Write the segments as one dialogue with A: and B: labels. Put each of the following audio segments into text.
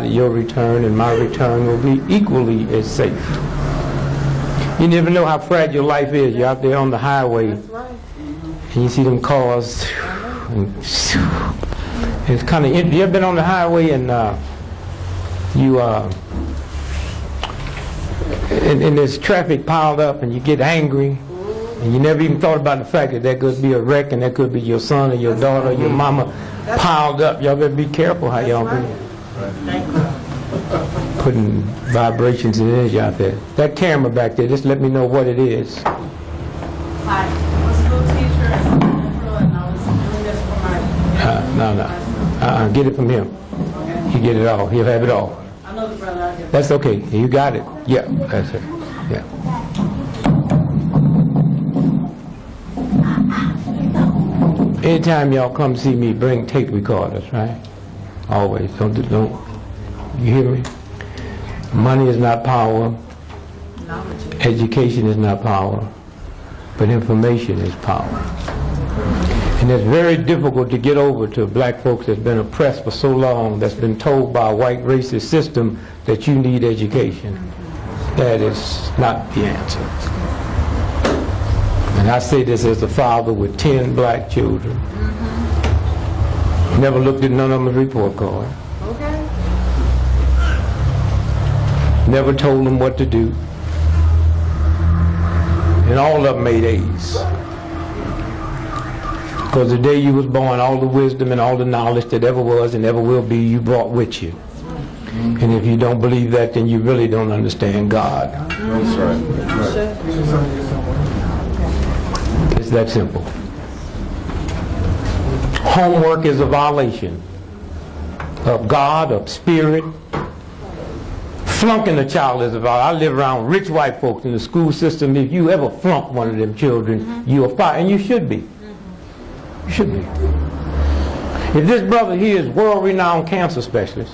A: your return and my return will be equally as safe. You never know how fragile life is. You're out there on the highway, and you see them cars. And it's kind of interesting. You ever been on the highway and and there's traffic piled up and you get angry, and you never even thought about the fact that there could be a wreck and that could be your son or your daughter or your mama piled up. Y'all better be careful how y'all be putting vibrations and energy out there. That camera back there, just let me know what it is.
B: Hi, I'm a school teacher and I was doing this for my...
A: Get it from him.
B: Okay.
A: He get it all. He'll have it all.
B: I know the brother. I'll get
A: That's okay. You got it. Yeah, that's it. Yeah. Anytime y'all come see me, bring tape recorders, right? Always. Don't. You hear me? Money is not power. Education is not power. But information is power. And it's very difficult to get over to black folks that's been oppressed for so long, that's been told by a white racist system that you need education. That is not the answer. And I say this as a father with 10 black children. Never looked at none of them's report card.
B: Okay.
A: Never told them what to do. And all of them made A's. Because the day you was born, all the wisdom and all the knowledge that ever was and ever will be, you brought with you. And if you don't believe that, then you really don't understand God.
C: That's right.
A: It's that simple. Homework is a violation of God, of spirit. Flunking a child is a violation. I live around rich white folks in the school system. If you ever flunk one of them children, you are fired. And you should be. You should be. If this brother here is world-renowned cancer specialist,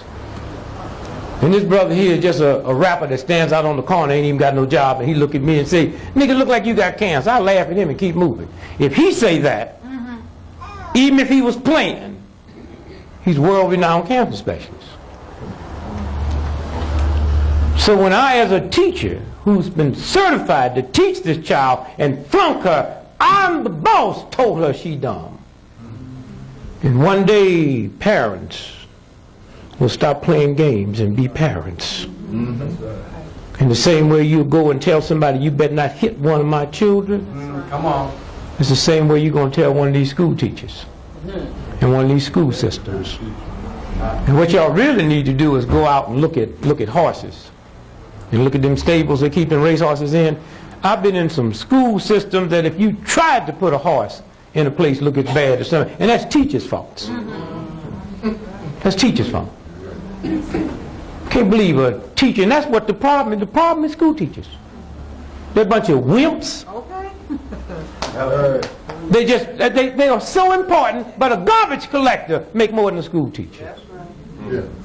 A: and this brother here is just a rapper that stands out on the corner, ain't even got no job, and he look at me and say, "Nigga, look like you got cancer," I laugh at him and keep moving. If he say that, even if he was playing, he's world-renowned cancer specialist. So when I, as a teacher who's been certified to teach this child and flunk her, I'm the boss, told her she dumb. And one day, parents will stop playing games and be parents. In the same way you go and tell somebody, you better not hit one of my children.
C: Come on.
A: It's the same way you're going to tell one of these school teachers and one of these school systems. And what y'all really need to do is go out and look at horses. And look at them stables they're keeping race horses in. I've been in some school systems that if you tried to put a horse in a place look it's bad or something, and that's teachers' faults. That's teachers' fault. Can't believe a teacher, and that's what the problem is. The problem is school teachers. They're a bunch of wimps.
B: Okay.
A: They are so important, but a garbage collector make more than a school teacher.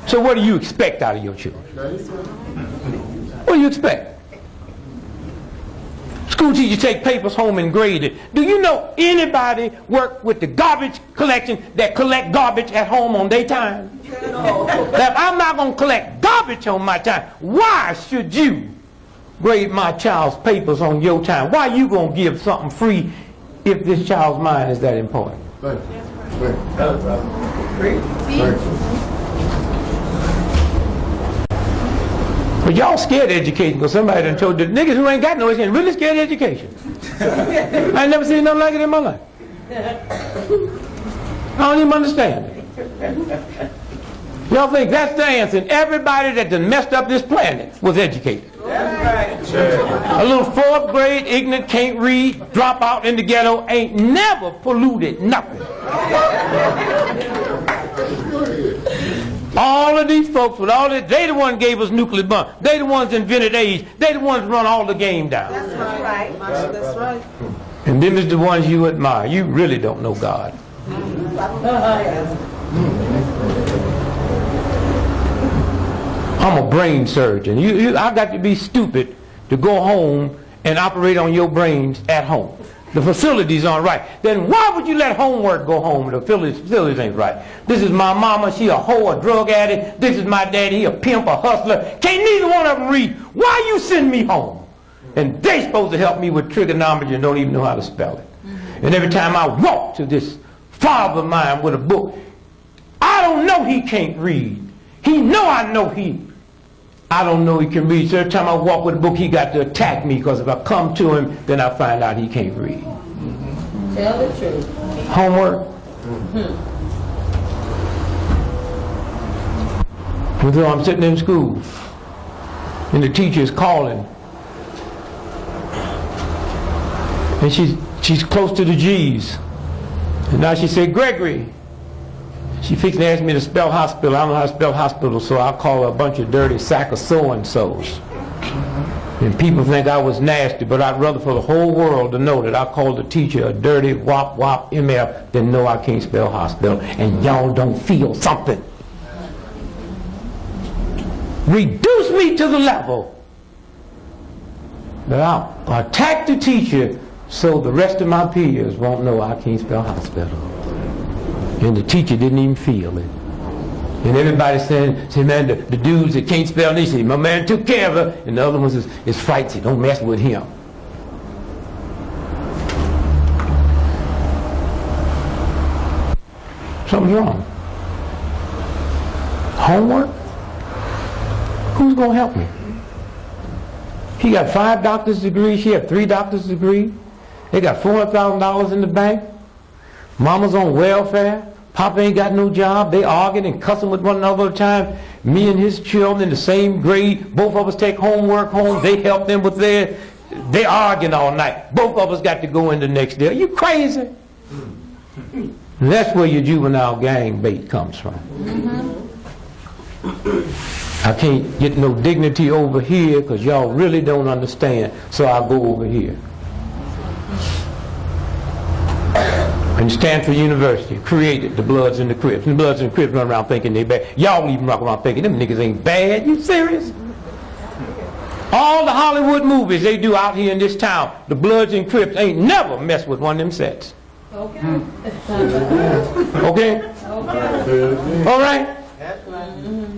A: So what do you expect out of your children? What do you expect? School teachers take papers home and grade it. Do you know anybody work with the garbage collection that collect garbage at home on their time? No. If I'm not going to collect garbage on my time, why should you grade my child's papers on your time? Why are you going to give something free if this child's mind is that important? But y'all scared of education because somebody done told the niggas who ain't got no education really scared of education. I ain't never seen nothing like it in my life. I don't even understand it. Y'all think that's the answer, and everybody that done messed up this planet was educated.
B: That's right.
A: A little fourth grade, ignorant, can't read, drop out in the ghetto, ain't never polluted nothing. All of these folks with all this, they the ones gave us nuclear bomb. They the ones invented AIDS. They the ones run all the game down.
B: That's right. That's right.
A: And them is the ones you admire. You really don't know God. I'm a brain surgeon. I got to be stupid to go home and operate on your brains at home. the facilities aren't right. Then why would you let homework go home if the facilities ain't right? This is my mama, she a hoe, a drug addict. This is my daddy, he a pimp, a hustler. Can't neither one of them read. Why you send me home? And they supposed to help me with trigonometry and don't even know how to spell it. And every time I walk to this father of mine with a book, I don't know he can't read. He know I know I don't know he can read. So every time I walk with a book, he got to attack me, because if I come to him, then I find out he can't read.
C: Tell the truth.
A: Homework. So I'm sitting in school, and the teacher is calling, and she's close to the G's, and now she said, Gregory. She fixed to ask me to spell hospital. I don't know how to spell hospital, so I'll call her a bunch of dirty sack of so-and-sos. And people think I was nasty, but I'd rather for the whole world to know that I called the teacher a dirty wop MF than know I can't spell hospital, and y'all don't feel something. Reduce me to the level that I'll attack the teacher so the rest of my peers won't know I can't spell hospital. And the teacher didn't even feel it. And everybody saying, man, the dudes that can't spell, they say, my man took care of her. And the other ones is frightened, say, don't mess with him. Something's wrong. Homework? Who's going to help me? He got 5 doctor's degrees, she had 3 doctor's degrees. They got $400,000 in the bank. Mama's on welfare. Papa ain't got no job. They arguing and cussing with one another all the time. Me and his children in the same grade. Both of us take homework home. They help them with theirs. They arguing all night. Both of us got to go in the next day. Are you crazy? And that's where your juvenile gang bait comes from. I can't get no dignity over here because y'all really don't understand, so I'll go over here. And Stanford University created the Bloods and the Crips. And the Bloods and the Crips run around thinking they bad. Y'all even rock around thinking them niggas ain't bad. You serious? All the Hollywood movies they do out here in this town, the Bloods and Crips ain't never messed with one of them sets. Okay? Okay? All right?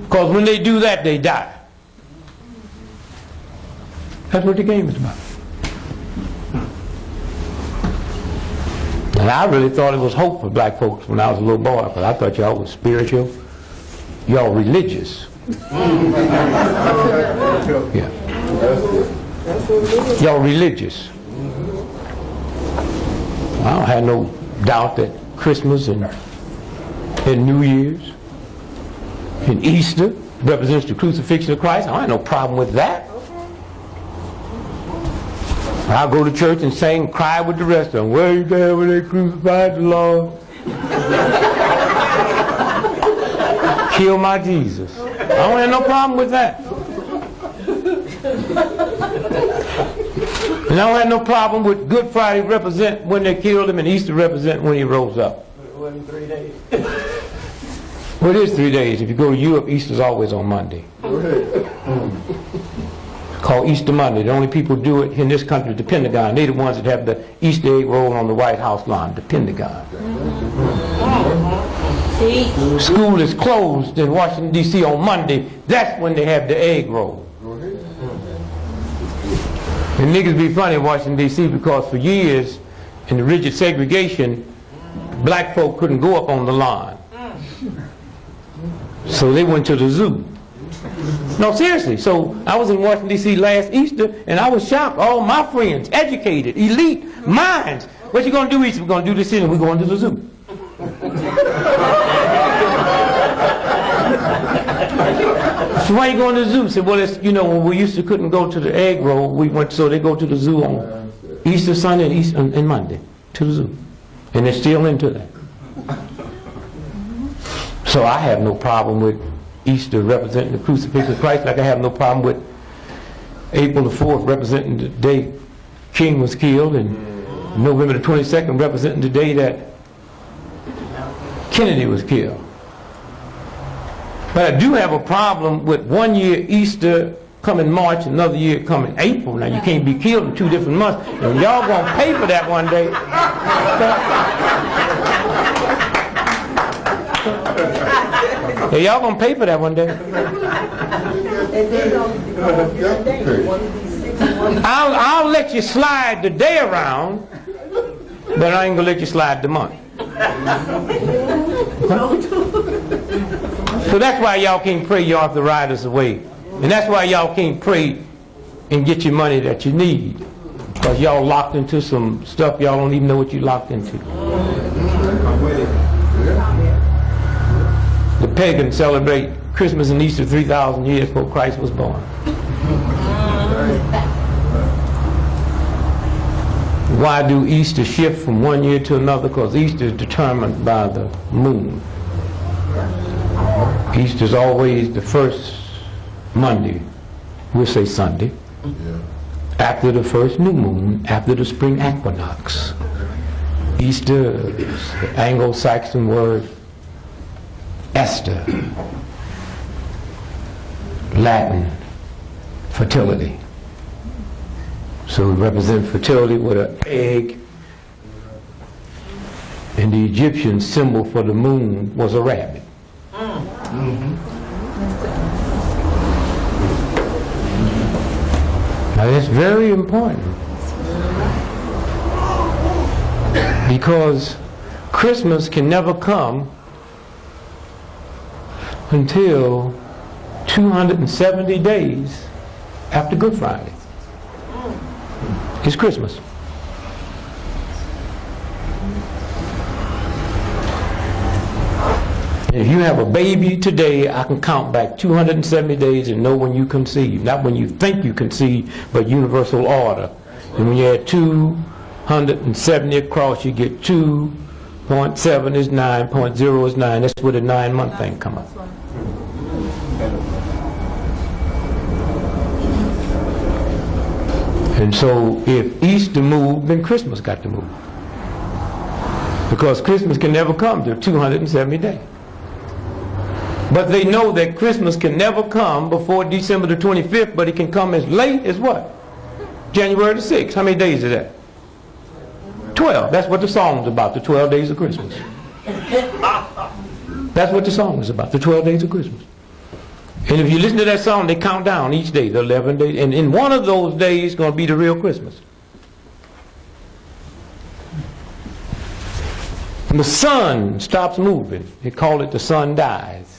A: Because when they do that, they die. That's what the game is about. And I really thought it was hope for black folks when I was a little boy, because I thought y'all was spiritual. Y'all religious. Yeah. Y'all religious. I don't have no doubt that Christmas and New Year's and Easter represents the crucifixion of Christ. I don't have no problem with that. I'll go to church and sing, cry with the rest of them. Where you there when they crucified the Lord? Kill my Jesus. I don't have no problem with that. And I don't have no problem with Good Friday represent when they killed him and Easter represent when he rose up.
D: It wasn't 3 days.
A: Well, it is 3 days. If you go to Europe, Easter's always on Monday. Called Easter Monday. The only people who do it in this country is the Pentagon. They're the ones that have the Easter egg roll on the White House lawn, the Pentagon. School is closed in Washington, D.C. on Monday. That's when they have the egg roll. And niggas be funny in Washington, D.C. because for years, in the rigid segregation, black folk couldn't go up on the lawn. So they went to the zoo. No, seriously. So I was in Washington, D.C. last Easter, and I was shocked. All my friends, educated, elite minds. What you going to do Easter? We're going to do this and we're going to the zoo. So why you going to the zoo? I said, well, it's, you know, when we used to couldn't go to the egg roll, we went, so they go to the zoo on Easter Sunday and Monday, to the zoo. And they're still into that. So I have no problem with Easter representing the crucifixion of Christ, like I have no problem with April the 4th representing the day King was killed, and November the 22nd representing the day that Kennedy was killed. But I do have a problem with 1 year Easter come in March, another year come in April. Now you can't be killed in 2 different months. And y'all gonna pay for that one day. Yeah, y'all gonna pay for that one day. I'll let you slide the day around, but I ain't gonna let you slide the month. So that's why y'all can't pray your arthritis away. And that's why y'all can't pray and get your money that you need. Because y'all locked into some stuff y'all don't even know what you locked into. The pagans celebrate Christmas and Easter 3,000 years before Christ was born. Why do Easter shift from one year to another? Because Easter is determined by the moon. Easter is always the first Monday, we'll say Sunday, after the first new moon, after the spring equinox. Easter is the Anglo-Saxon word Esther, Latin, fertility. So we represent fertility with an egg, and the Egyptian symbol for the moon was a rabbit. Now that's very important, because Christmas can never come until 270 days after Good Friday. It's Christmas. If you have a baby today, I can count back 270 days and know when you conceive. Not when you think you conceive, but universal order. And when you add 270 across, you get 2.7 is 9, 0.0 is 9. That's where the 9-month thing come up. And so if Easter moved, then Christmas got to move. Because Christmas can never come to 270 days. But they know that Christmas can never come before December the 25th, but it can come as late as what? January the 6th. How many days is that? 12. That's what the song's about, the 12 days of Christmas. That's what the song is about, the 12 days of Christmas. And if you listen to that song, they count down each day, the 11 days. And in one of those days is going to be the real Christmas. When the sun stops moving, they call it the sun dies.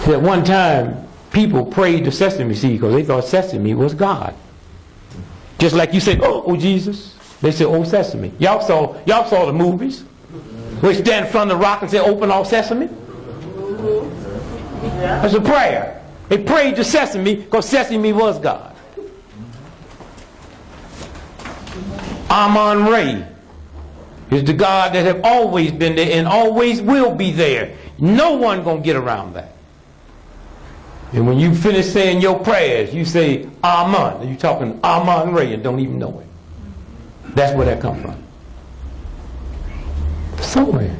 A: At one time, people prayed to sesame seed because they thought sesame was God. Just like you say, oh Jesus. They say, oh sesame. Y'all saw the movies. Where they stand in front of the rock and say, open all sesame. That's a prayer. They prayed to sesame because sesame was God. Amun-Ra is the God that have always been there and always will be there. No one gonna get around that. And when you finish saying your prayers, you say Amun. And you're talking Amun-Ra and don't even know it. That's where that comes from. Somewhere.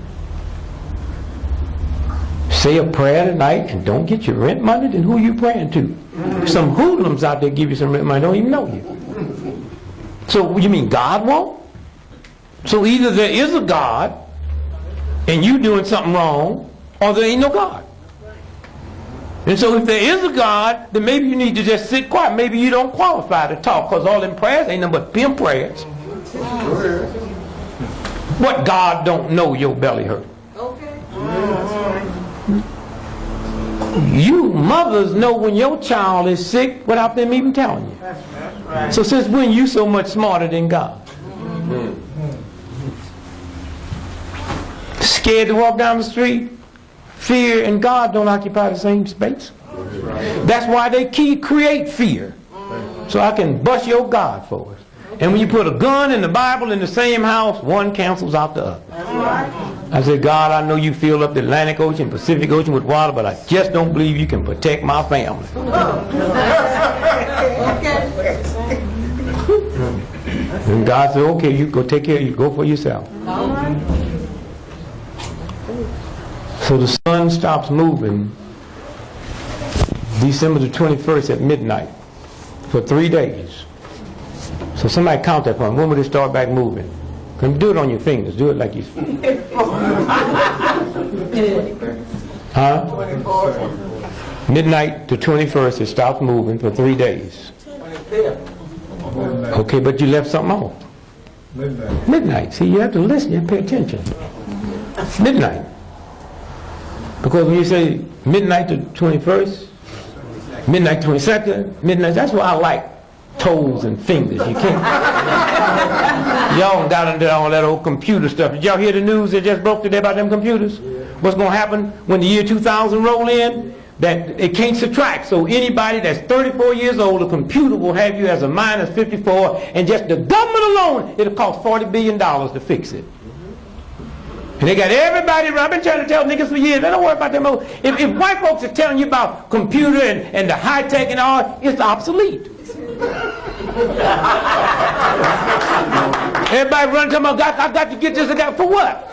A: Say a prayer tonight and don't get your rent money, then who are you praying to? Some hoodlums out there give you some rent money, don't even know you. So you mean God won't? So either there is a God and you doing something wrong, or there ain't no God. And so if there is a God, then maybe you need to just sit quiet. Maybe you don't qualify to talk, because all them prayers ain't nothing but pimp prayers. What God don't know your belly hurt?
C: Okay.
A: You mothers know when your child is sick without them even telling you. So since when you so much smarter than God? Scared to walk down the street? Fear and God don't occupy the same space. That's why they create fear. So I can bust your God for us. And when you put a gun and the Bible in the same house, one cancels out the other. I said, God, I know you fill up the Atlantic Ocean, Pacific Ocean with water, but I just don't believe you can protect my family. And God said, okay, you go take care of you, go for yourself. So the sun stops moving December the 21st at midnight for 3 days. So somebody count that for me. When would it start back moving? Can do it on your fingers. Do it like you. Huh? Midnight to 21st, it stops moving for 3 days. Okay, but you left something off. Midnight. See, you have to listen and pay attention. Midnight. Because when you say midnight to 21st, midnight 22nd, midnight, that's why I like toes and fingers. You can't. Y'all got into all that old computer stuff. Did y'all hear the news that just broke today about them computers? What's going to happen when the year 2000 roll in? That it can't subtract. So anybody that's 34 years old, a computer will have you as a minus 54, and just the government alone, it'll cost $40 billion to fix it. And they got everybody, I've been trying to tell niggas for years, they don't worry about them. If white folks are telling you about computer and the high tech and all, it's obsolete. Everybody running to me, I got to get this, for what?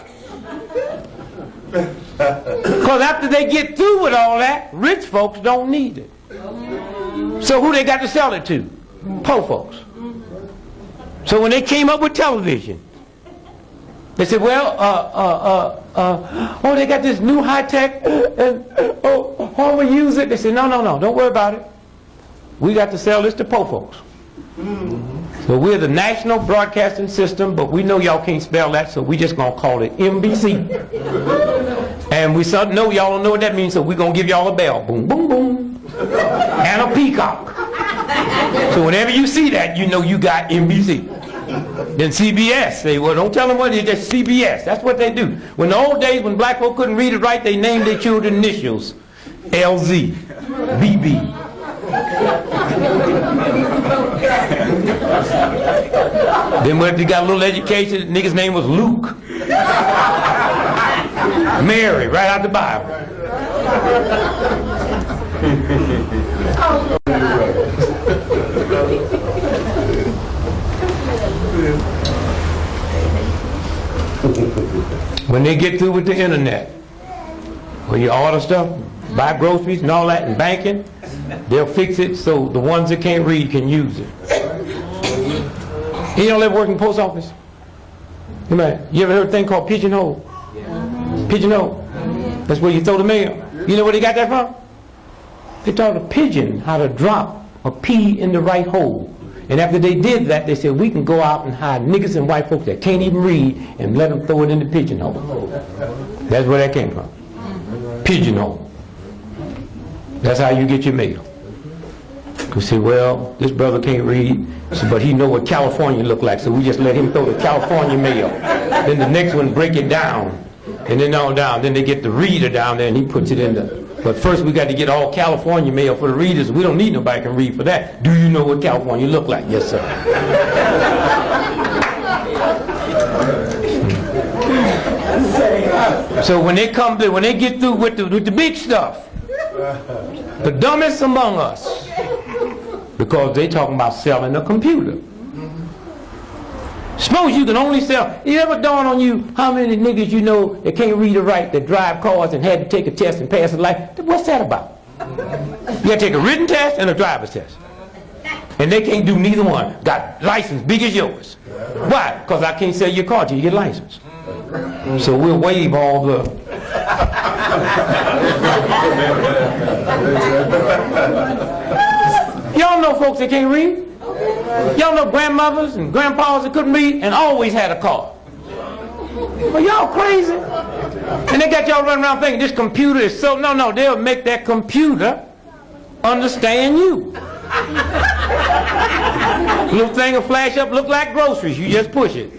A: Because after they get through with all that, rich folks don't need it. So who they got to sell it to? Poor folks. So when they came up with television, they said, well, they got this new high tech, and how we use it? They said, no, don't worry about it. We got to sell this to poor folks. So we're the National Broadcasting System, but we know y'all can't spell that, so we just gonna call it NBC. And we know y'all don't know what that means, so we're gonna give y'all a bell. Boom, boom, boom. And a peacock. So whenever you see that, you know you got NBC. Then CBS, say, well, don't tell them what it is, just CBS. That's what they do. When the old days, when black folk couldn't read it right, they named their children initials. LZ, BB. Then when they got a little education, the nigga's name was Luke. Mary, right out the Bible. When they get through with the internet, when you order stuff, buy groceries and all that, and banking, they'll fix it so the ones that can't read can use it. You don't ever work in the post office? You ever heard a thing called pigeonhole? Pigeonhole. That's where you throw the mail. You know where they got that from? They taught a pigeon how to drop a pea in the right hole. And after they did that, they said, we can go out and hire niggas and white folks that can't even read and let them throw it in the pigeonhole. That's where that came from. Pigeonhole. That's how you get your mail. You say, well, this brother can't read, but he know what California look like, so we just let him throw the California mail. Then the next one break it down, and then all down. Then they get the reader down there, and he puts it in the. But first we got to get all California mail for the readers. We don't need nobody can read for that. Do you know what California look like? Yes, sir. So when they get through with the big stuff, the dumbest among us, because they talking about selling a computer. Suppose you can only sell. It ever dawn on you how many niggas you know that can't read or write, that drive cars and had to take a test and pass a life? What's that about? You got to take a written test and a driver's test. And they can't do neither one. Got license big as yours. Why? Because I can't sell your car till you get licensed. So we'll waive all the... Y'all know folks that can't read? Y'all know grandmothers and grandpas that couldn't read and always had a car. Well, y'all crazy. And they got y'all running around thinking this computer is so... No, they'll make that computer understand you. Little thing will flash up, look like groceries. You just push it.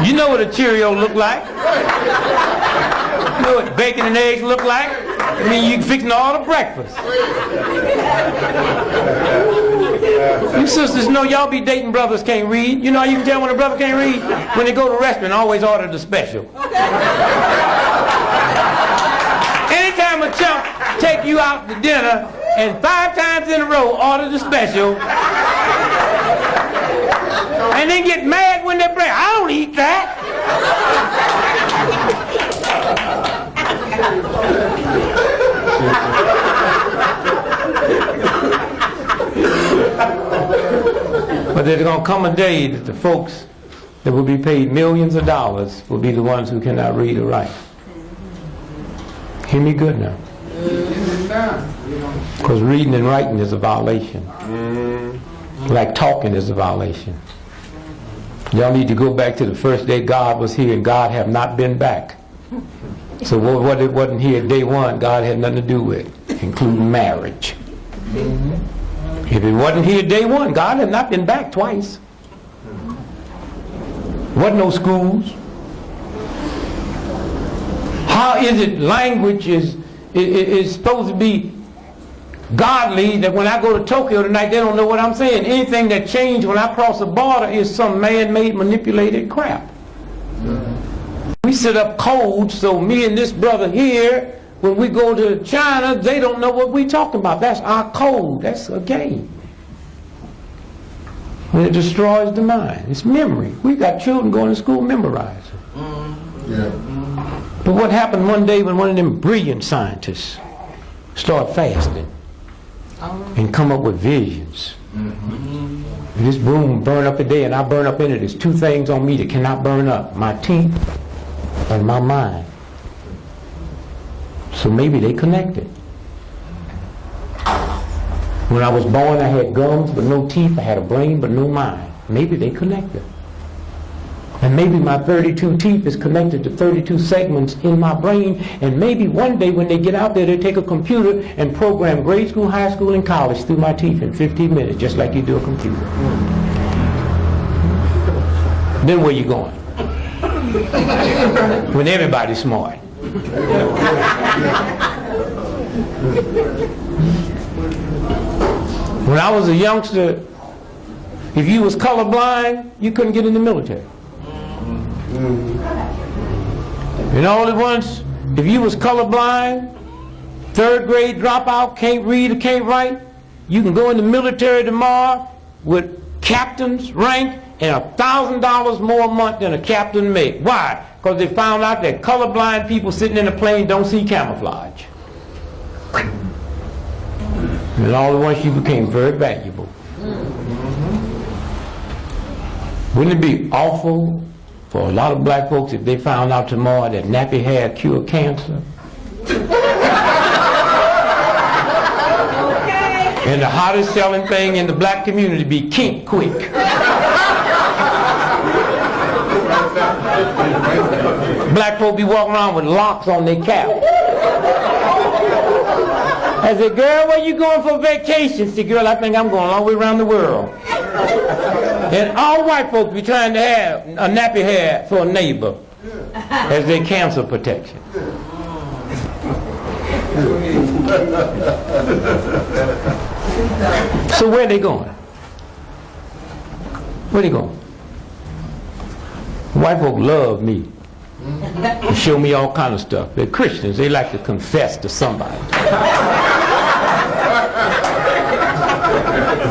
A: You know what a Cheerio look like. You know what bacon and eggs look like. I mean, you fixing all the breakfast. You sisters know y'all be dating brothers can't read. You know how you can tell when a brother can't read? When they go to a restaurant, always order the special. Anytime a chump take you out to dinner and 5 times in a row order the special and then get mad when they bring, I don't eat that. there's going to come a day that the folks that will be paid millions of dollars will be the ones who cannot read or write. Hear me good now. Because reading and writing is a violation. Like talking is a violation. Y'all need to go back to the first day God was here, and God have not been back. So what it wasn't here day one, God had nothing to do with, including marriage. If it wasn't here day one, God had not been back twice. Wasn't no schools. How is it language is supposed to be godly that when I go to Tokyo tonight they don't know what I'm saying? Anything that changed when I cross the border is some man-made manipulated crap. We set up codes so me and this brother here, when we go to China, they don't know what we talking about. That's our code. That's a game. And it destroys the mind. It's memory. We got children going to school memorizing. But what happened one day when one of them brilliant scientists started fasting and come up with visions? And this room burn up today and I burn up in it. There's two things on me that cannot burn up: my teeth and my mind. So maybe they connected. When I was born I had gums but no teeth, I had a brain but no mind. Maybe they connected. And maybe my 32 teeth is connected to 32 segments in my brain, and maybe one day when they get out there, they take a computer and program grade school, high school, and college through my teeth in 15 minutes, just like you do a computer. Then where you going? When everybody's smart. When I was a youngster, if you was colorblind, you couldn't get in the military. And all at once, if you was colorblind, third grade dropout, can't read or can't write, you can go in the military tomorrow with captain's rank and $1,000 more a month than a captain make. Why? Because they found out that colorblind people sitting in a plane don't see camouflage. And all at once you became very valuable. Wouldn't it be awful for a lot of black folks if they found out tomorrow that nappy hair cured cancer? And the hottest selling thing in the black community be kink quick. Black folk be walking around with locks on their cap. I said, girl, where you going for vacation? She said, girl, I think I'm going all the way around the world. And all white folks be trying to have a nappy hair for a neighbor as their cancer protection. So where they going? Where they going? White folk love me. They show me all kind of stuff. They're Christians. They like to confess to somebody.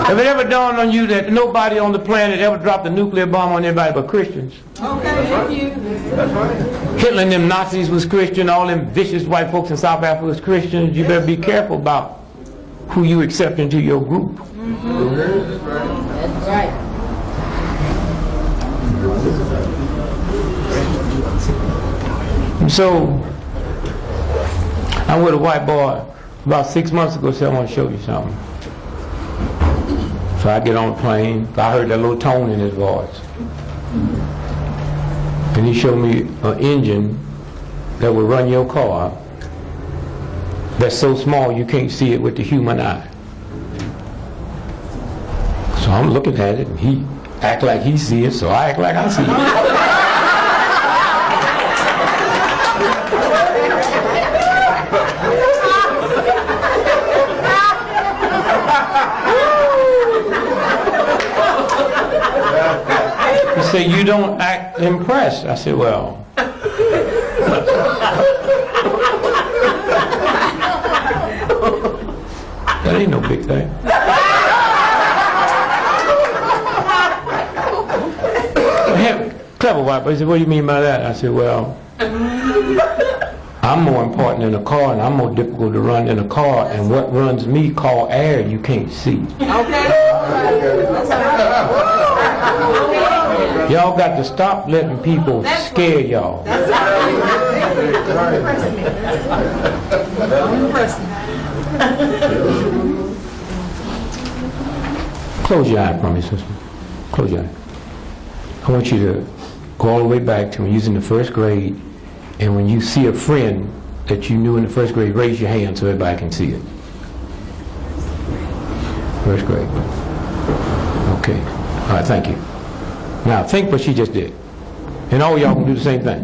A: Have it ever dawned on you that nobody on the planet ever dropped a nuclear bomb on anybody but Christians?
B: Okay, thank you. That's right.
A: Hitler and them Nazis was Christian. All them vicious white folks in South Africa was Christians. You better be careful about who you accept into your group.
C: That's right.
A: And so I'm with a white boy about 6 months ago. Said, I want to show you something. So I get on the plane. I heard that little tone in his voice. And he showed me an engine that will run your car that's so small you can't see it with the human eye. So I'm looking at it, and he act like he see it, so I act like I see it. He said, you don't act impressed. I said, well, that ain't no big thing. Clever white boy. He said, what do you mean by that? I said, well, I'm more important than a car, and I'm more difficult to run than a car, and what runs me called air you can't see.
B: Okay.
A: Y'all got to stop letting people scare y'all. Close your eye for me, sister. Close your eye. I want you to go all the way back to when you was in the first grade, and when you see a friend that you knew in the first grade, raise your hand so everybody can see it. First grade. Okay. All right, thank you. Now, think what she just did. And all y'all can do the same thing.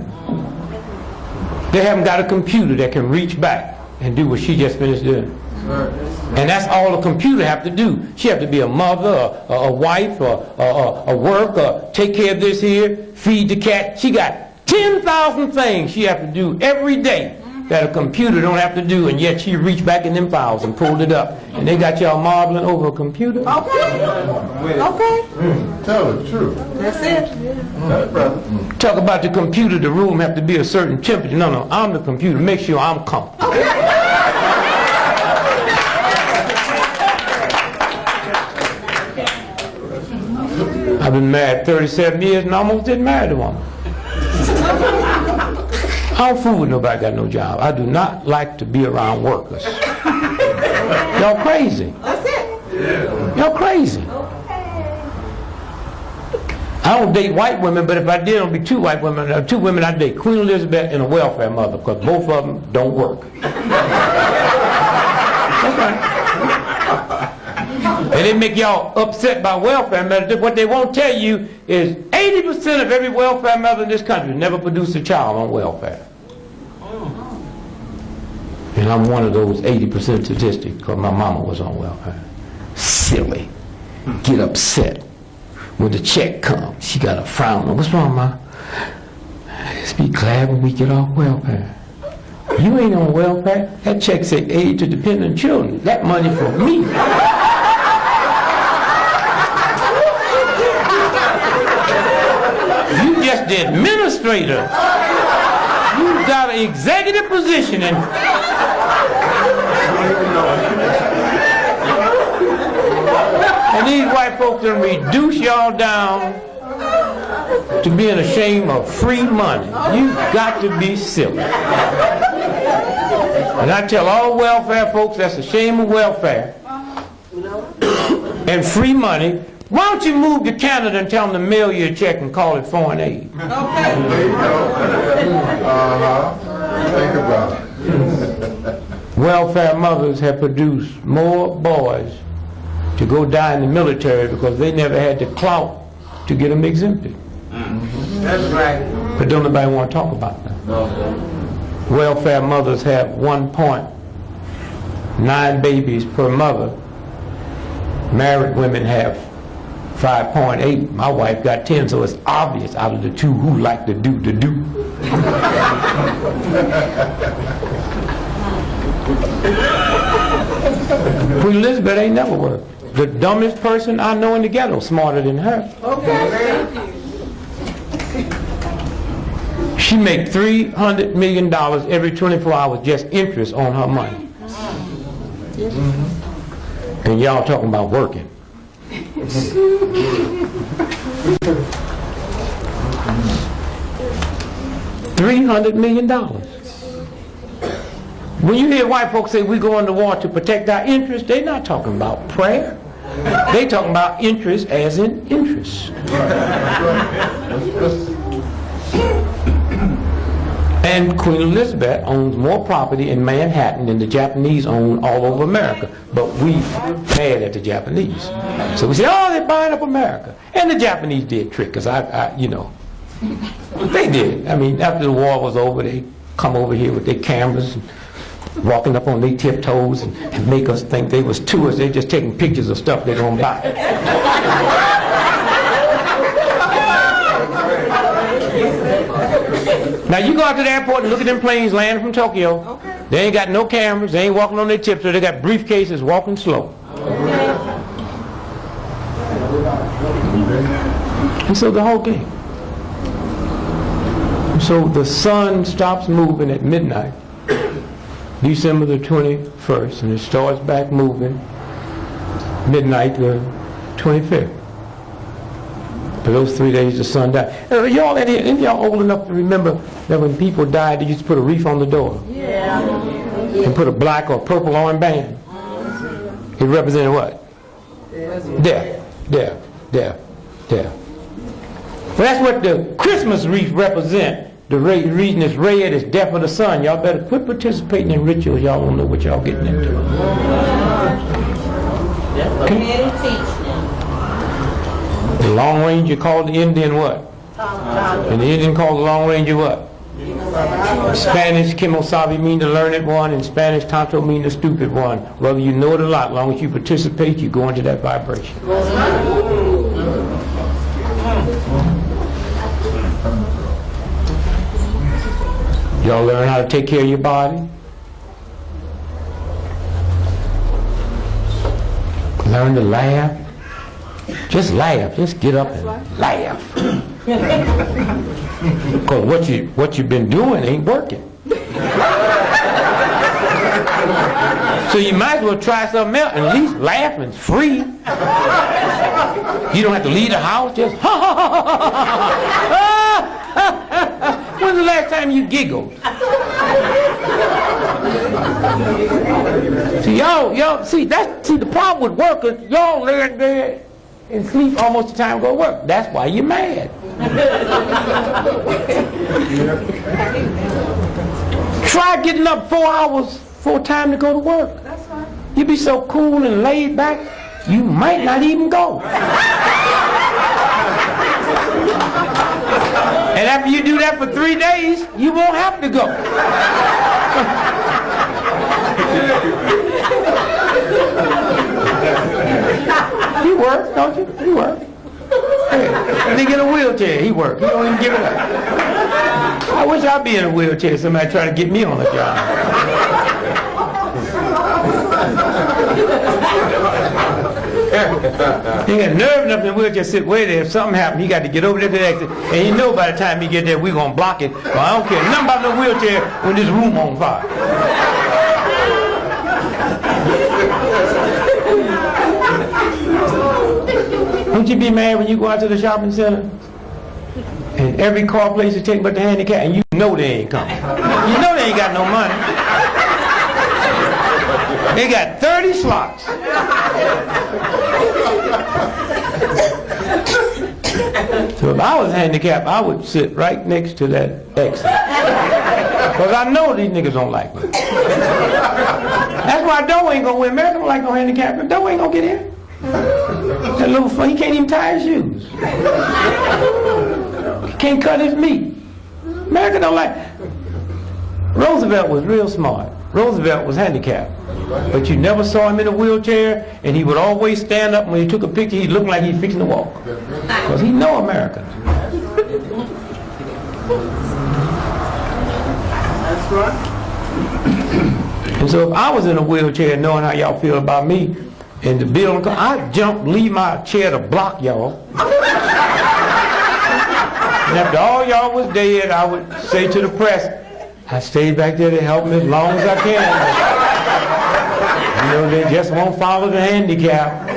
A: They haven't got a computer that can reach back and do what she just finished doing. And that's all a computer have to do. She have to be a mother, a wife, a worker, take care of this here, feed the cat. She got 10,000 things she have to do every day that a computer don't have to do, and yet she reached back in them files and pulled it up. And they got y'all marbling over a computer?
C: Okay. Okay.
D: Tell the truth.
C: That's it.
A: Talk about the computer, the room have to be a certain temperature. No, no, I'm the computer. Make sure I'm comfortable. I've been married 37 years and almost didn't marry the woman. I don't fool with nobody got no job. I do not like to be around workers. Y'all crazy.
C: That's it.
A: Y'all crazy. I don't date white women, but if I did, it'll be two white women. Two women I date, Queen Elizabeth and a welfare mother, because both of them don't work. Okay. And they make y'all upset by welfare mothers. What they won't tell you is 80% of every welfare mother in this country never produced a child on welfare. And I'm one of those 80% statistics because my mama was on welfare. Silly. Get upset. When the check comes, she got a frown. What's wrong, Ma? Just be glad when we get off welfare. You ain't on welfare. That check say aid to dependent children. That money for me. You just the administrator. You got an executive position and these white folks done reduce y'all down to being ashamed of free money. You got to be silly. And I tell all welfare folks that's a shame of welfare and free money. Why don't you move to Canada and tell them to mail you a check and call it foreign aid?
D: There you go. Think about it.
A: Welfare mothers have produced more boys to go die in the military because they never had the clout to get them exempted.
C: That's right.
A: But don't nobody want to talk about that. Welfare mothers have 1.9 babies per mother. Married women have 5.8. My wife got 10, so it's obvious out of the two who like to do the do. Queen Elizabeth ain't never worked. The dumbest person I know in the ghetto smarter than her.
C: Okay.
A: She make $300 million every 24 hours just interest on her money. And y'all talking about working. $300 million. When you hear white folks say we go into war to protect our interests, they're not talking about prayer. They talking about interest as in interest. And Queen Elizabeth owns more property in Manhattan than the Japanese own all over America. But we mad at the Japanese. So we say, oh, they're buying up America. And the Japanese did trick, because you know, they did. I mean, after the war was over, they come over here with their cameras and walking up on their tiptoes and make us think they was tourists. They're just taking pictures of stuff they don't buy. Now you go out to the airport and look at them planes landing from Tokyo. Okay. They ain't got no cameras. They ain't walking on their tips. So they got briefcases walking slow. Okay. And so the whole game. So the sun stops moving at midnight, December the 21st, and it starts back moving midnight the 25th. For those 3 days the sun died. Y'all, any y'all old enough to remember that when people died, they used to put a wreath on the door?
B: Yeah.
A: And put a black or purple armband. It represented what? Death. Death. Death. Death. Well, that's what the Christmas wreath represents. The reason it's red is death of the sun. Y'all better quit participating in rituals. Y'all don't know what y'all getting into. The Long Ranger called the Indian what? And the Indian called the Long Ranger what? Spanish, Kimosabi mean the learned one, and Spanish, Tonto mean the stupid one. Whether you know it or not, as long as you participate, you go into that vibration. Y'all learn how to take care of your body. Learn to laugh. Just laugh. Just get up and laugh. Because what you've been doing ain't working. So you might as well try something else. At least laughing's free. You don't have to leave the house. Just ha ha ha ha ha. When's the last time you giggled? See, y'all, see the problem with workers, y'all lay in bed and sleep almost the time to go to work. That's why you're mad. Try getting up 4 hours for time to go to work.
B: That's fine.
A: You be so cool and laid back, you might not even go. And after you do that for 3 days, you won't have to go. You work, don't you? You work. Hey, nigga in a wheelchair, he work. He don't even give it up. I wish I'd be in a wheelchair. Somebody try to get me on a job. He got nerve enough in the wheelchair to sit way there. If something happened, he got to get over there to the exit. And he know by the time he get there, we're going to block it. Well, I don't care nothing about no wheelchair when this room on fire. Don't you be mad when you go out to the shopping center and every car place is taken but the handicap and you know they ain't coming. You know they ain't got no money. They got 30 slots. So if I was handicapped, I would sit right next to that exit. Because I know these niggas don't like me. That's why Doe ain't gonna win. America don't like no handicap, but Doe ain't gonna get in. That little fun, he can't even tie his shoes. He can't cut his meat. America don't like. Roosevelt was real smart. Roosevelt was handicapped. But you never saw him in a wheelchair, and he would always stand up. When he took a picture, he looked like he fixing to walk. Because he know Americans.
C: That's right.
A: And so if I was in a wheelchair knowing how y'all feel about me, and the bill, I'd jump, leave my chair to block y'all. And after all y'all was dead, I would say to the press, I stayed back there to help them as long as I can. You know, they just won't follow the handicap.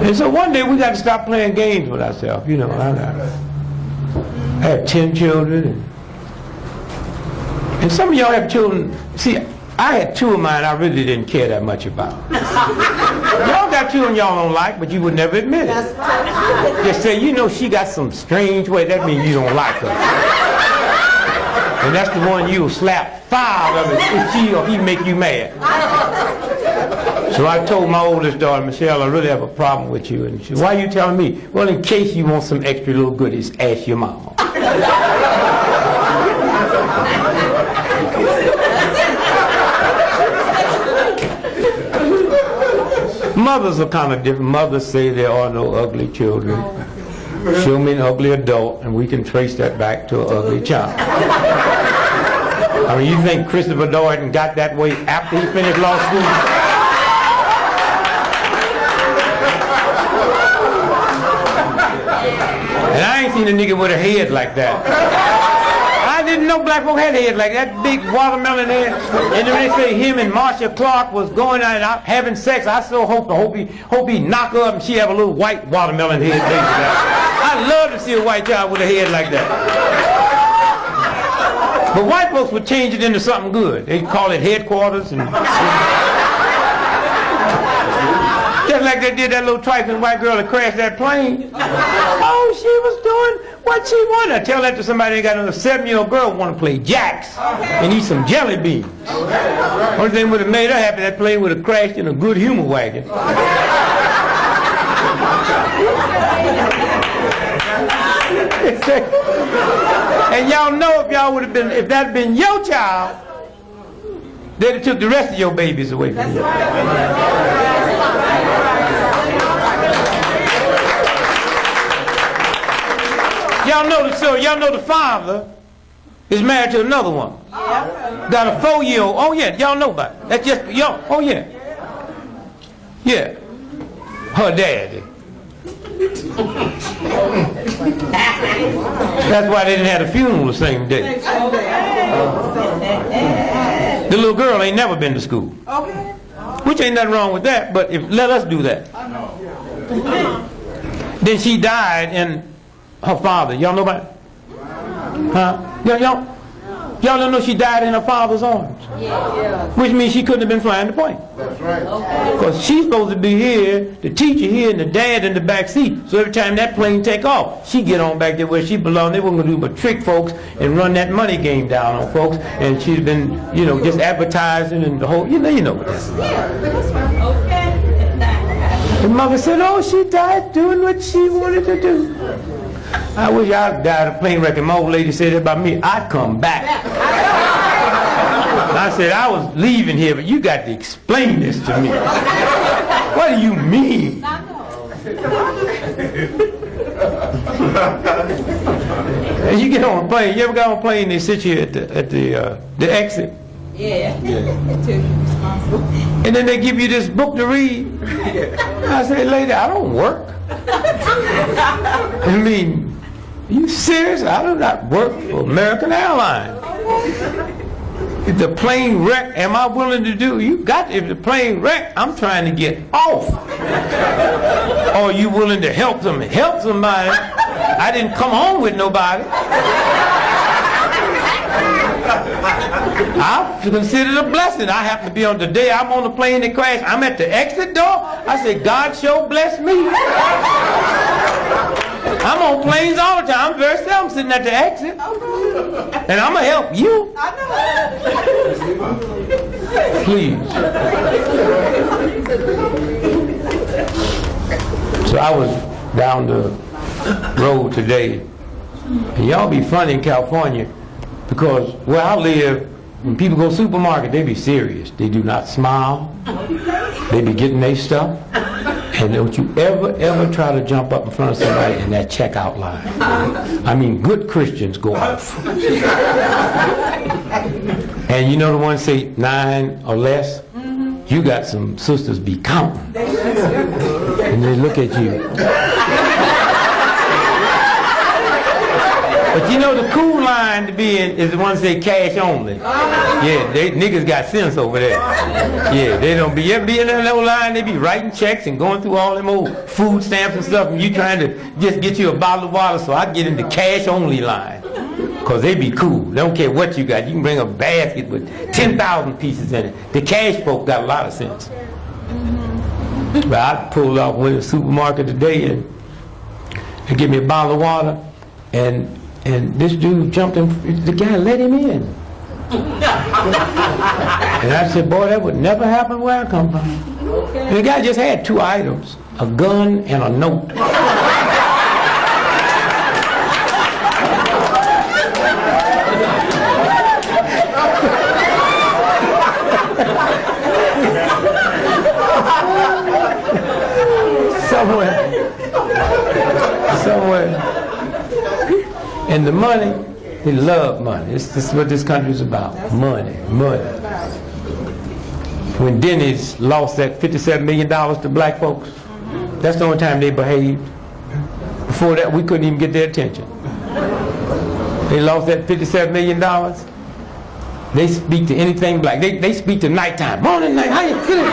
A: And so one day we got to stop playing games with ourselves. You know, I have 10 children. And some of y'all have children. See, I had 2 of mine I really didn't care that much about. Y'all got children y'all don't like, but you would never admit it. Just say, you know, she got some strange way. That means you don't like her. And that's the one you'll slap 5 of it if she or he make you mad. So I told my oldest daughter, Michelle, I really have a problem with you. And she said, why are you telling me? Well, in case you want some extra little goodies, ask your mama. Mothers are kind of different. Mothers say there are no ugly children. Show me an ugly adult, and we can trace that back to an ugly child. I mean, you think Christopher Dorton got that way after he finished law school? And I ain't seen a nigga with a head like that. I didn't know black folk had heads like that, big watermelon head. And then they say him and Marcia Clark was going out having sex. I so hope he knock her up and she have a little white watermelon head. I'd love to see a white child with a head like that. But white folks would change it into something good. They'd call it headquarters and just like they did that little trifling white girl that crashed that plane. Oh, she was doing what she wanted. I tell that to somebody that got another 7-year-old girl want to play jacks and eat some jelly beans. Only thing would have made her happy, that plane would have crashed in a good humor wagon. And y'all know if y'all would have been, if that had been your child, they'd have took the rest of your babies away from you. Y'all know the father is married to another one. Got a 4-year-old. Oh yeah, y'all know about it. That's just y'all. Oh yeah. Yeah. Her daddy. That's why they didn't have a funeral the same day. The little girl ain't never been to school. Which ain't nothing wrong with that, but let us do that. Then she died and her father, y'all know about it? Huh? Y'all don't know she died in her father's arms. Which means she couldn't have been flying the plane.
D: That's right.
A: Because she's supposed to be here, the teacher here, and the dad in the back seat. So every time that plane take off, she get on back there where she belong. They weren't going to do but trick folks and run that money game down on folks. And she's been, just advertising and the whole, you know what that's about. The mother said, oh, she died doing what she wanted to do. I wish I died of a plane wreck and my old lady said that about me. I'd come back. I said, I was leaving here, but you got to explain this to me. What do you mean? And you get on a plane. You ever got on a plane, they sit you at the exit?
E: Yeah.
A: And then they give you this book to read. I said, lady, I don't work. I mean, are you serious? I do not work for American Airlines. If the plane wrecked, am I willing to do? If the plane wrecked, I'm trying to get off. Or are you willing to help them? Help somebody. I didn't come home with nobody. I consider it a blessing. I happen to be on the day I'm on the plane that crashed. I'm at the exit door. I said, God sure bless me. I'm on planes all the time. I'm very seldom sitting at the exit. And I'm going to help you. Please. So I was down the road today. And y'all be funny in California because where I live, when people go to the supermarket, they be serious. They do not smile. They be getting their stuff. And don't you ever try to jump up in front of somebody in that checkout line. I mean, good Christians go off. And you know the ones say 9 or less? You got some sisters be counting. And they look at you. But you know the cool line to be in is the ones that say cash only. Yeah, niggas got sense over there. Yeah, they don't be in that little line, they be writing checks and going through all them old food stamps and stuff, and you trying to just get you a bottle of water, so I get in the cash only line. Because they be cool. They don't care what you got. You can bring a basket with 10,000 pieces in it. The cash folk got a lot of sense. But I pulled off, went to the supermarket today and give me a bottle of water, and this dude jumped in, the guy let him in. And I said, boy, that would never happen where I come from. And the guy just had 2 items, a gun and a note. Somewhere. And the money, they love money. This is what this country is about. Money. When Denny's lost that $57 million to black folks, that's the only time they behaved. Before that, we couldn't even get their attention. They lost that $57 million. They speak to anything black. They speak to nighttime. Morning, night. How you feeling?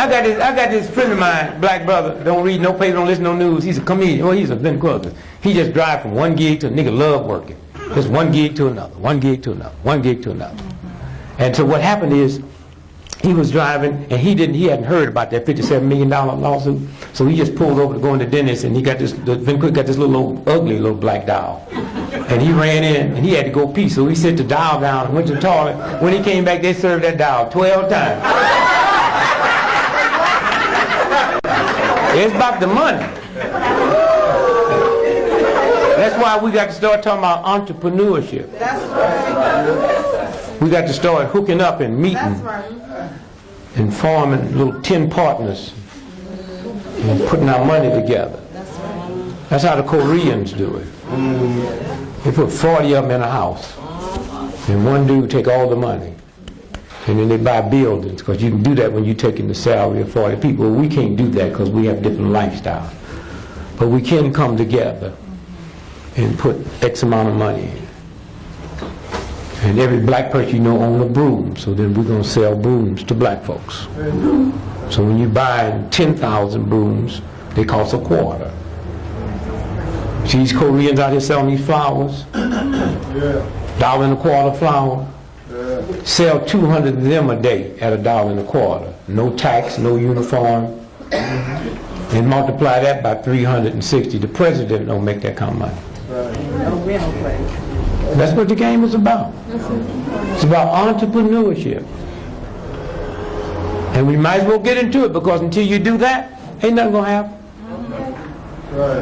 A: I got this friend of mine, black brother, don't read no paper, don't listen to no news. He's a comedian. Well, he's a ventriloquist. He just drive from one gig to a nigga love working. Just one gig to another, one gig to another, one gig to another. And so what happened is, he was driving, and he hadn't heard about that $57 million lawsuit, so he just pulled over to go in the dentist, and he got this, the ventriloquist got this little ugly little black doll. And he ran in, and he had to go pee, so he set the dial down and went to the toilet. When he came back, they served that dial 12 times. It's about the money. That's why we got to start talking about entrepreneurship.
B: That's right.
A: We got to start hooking up and meeting.
B: That's right.
A: And forming little 10 partners and putting our money together.
B: That's right.
A: That's how the Koreans do it. They put 40 of them in a house, and one dude take all the money, and then they buy buildings, because you can do that when you're taking the salary of 40 people. Well, we can't do that because we have different lifestyles, but we can come together and put X amount of money in. And every black person you know own a broom, so then we're going to sell brooms to black folks. So when you buy 10,000 brooms, they cost a quarter. See these Koreans out here selling these flowers? $1.25 flower. Sell 200 of them a day at $1.25. No tax, no uniform. And multiply that by 360. The president don't make that kind of money. That's what the game is about. It's about entrepreneurship. And we might as well get into it, because until you do that, ain't nothing going to happen.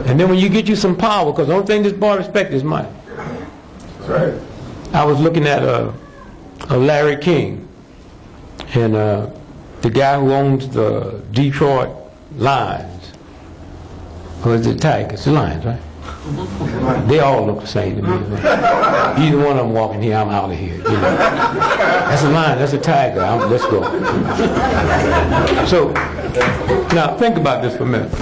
A: And then when you get you some power, because the only thing this boy respects is money. I was looking at a Larry King, and the guy who owns the Detroit Lions, or is it Tigers? The Lions, right? They all look the same to me. Either one of them walking here, I'm out of here. You know? That's a lion, that's a tiger. Let's go. So, now think about this for a minute.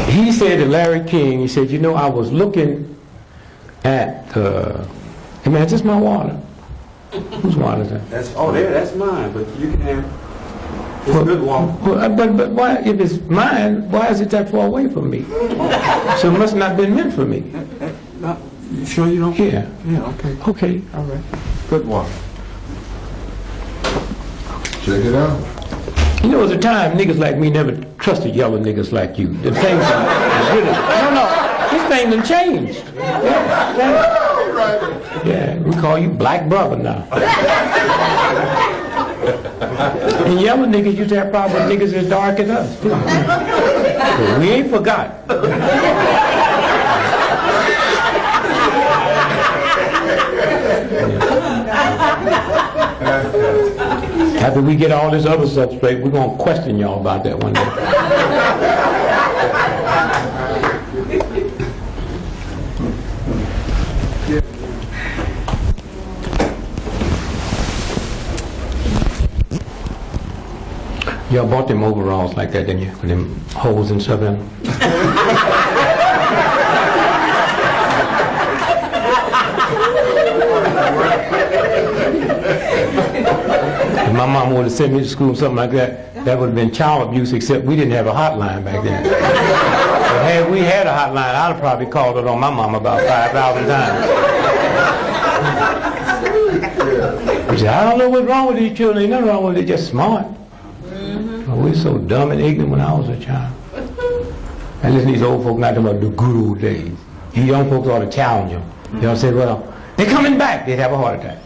A: He said to Larry King, he said, you know, I was looking at, hey man, is this my water? Whose water is that?
E: That's mine, but you can have. It's good water.
A: But why, if it's mine, why is it that far away from me? So it must not have been meant for me.
E: You sure you don't?
A: Yeah.
E: Yeah, okay.
A: Okay.
E: All right. Good water.
D: Check it out.
A: You know, there's a time niggas like me never trusted yellow niggas like you. The things are really, no, this thing done changed. Yeah, we call you black brother now. And yellow niggas used to have problems with niggas as dark as us, too. But we ain't forgot. After we get all this other stuff straight, we're going to question y'all about that one day. Y'all bought them overalls like that, didn't you? With them holes and stuff in them? If my mom would have sent me to school, something like that, that would have been child abuse, except we didn't have a hotline back then. But had we had a hotline, I'd have probably called it on my mom about 5,000 times. She said, I don't know what's wrong with these children. Ain't nothing wrong with it, they're just smart. We're so dumb and ignorant when I was a child. And listen to these old folks not talking about the good old days. You young folks ought to challenge them. You know, say, well, they're coming back. They'd have a heart attack.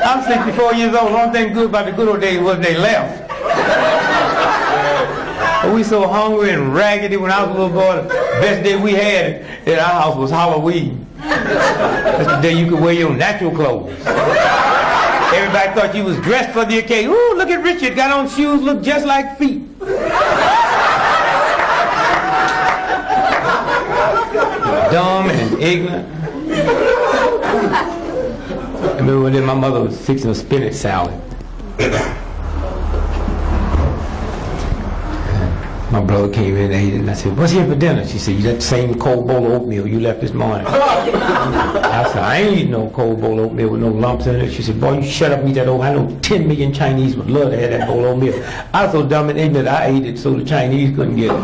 A: I'm 64 years old. The only thing good about the good old days was they left. But we so hungry and raggedy when I was a little boy. The best day we had at our house was Halloween. That's the day you could wear your natural clothes. Everybody thought you was dressed for the occasion. Ooh, look at Richard, got on shoes, look just like feet. Dumb and ignorant. I remember one day my mother was fixing a spinach salad. My brother came in and ate it, and I said, "What's here for dinner?" She said, "You got the same cold bowl of oatmeal you left this morning." I said, "I ain't eating no cold bowl of oatmeal with no lumps in it." She said, "Boy, you shut up and eat that oatmeal. I know 10 million Chinese would love to have that bowl of oatmeal." I was so dumb and ignorant, I ate it so the Chinese couldn't get it.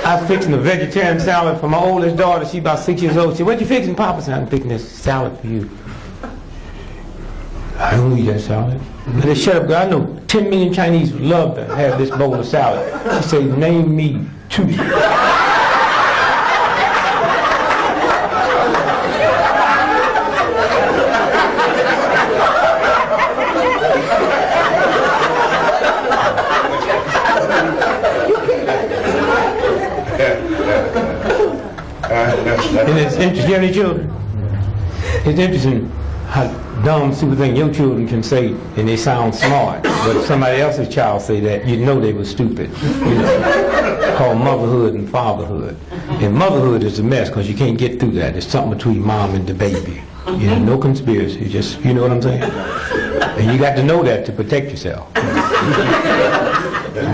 A: I was fixing a vegetarian salad for my oldest daughter. She's about 6 years old. She said, "What you fixing, Papa?" I said, "I'm fixing this salad for you." "I don't eat that salad." I said, "Shut up, girl. I know 10 million Chinese would love to have this bowl of salad." She said, "Name me 2. And it's interesting, you have any children? It's interesting how dumb, stupid thing your children can say and they sound smart. But if somebody else's child say that, you know they were stupid. You know, called motherhood and fatherhood. And motherhood is a mess because you can't get through that. It's something between mom and the baby. You know, no conspiracy. Just, you know what I'm saying? And you got to know that to protect yourself.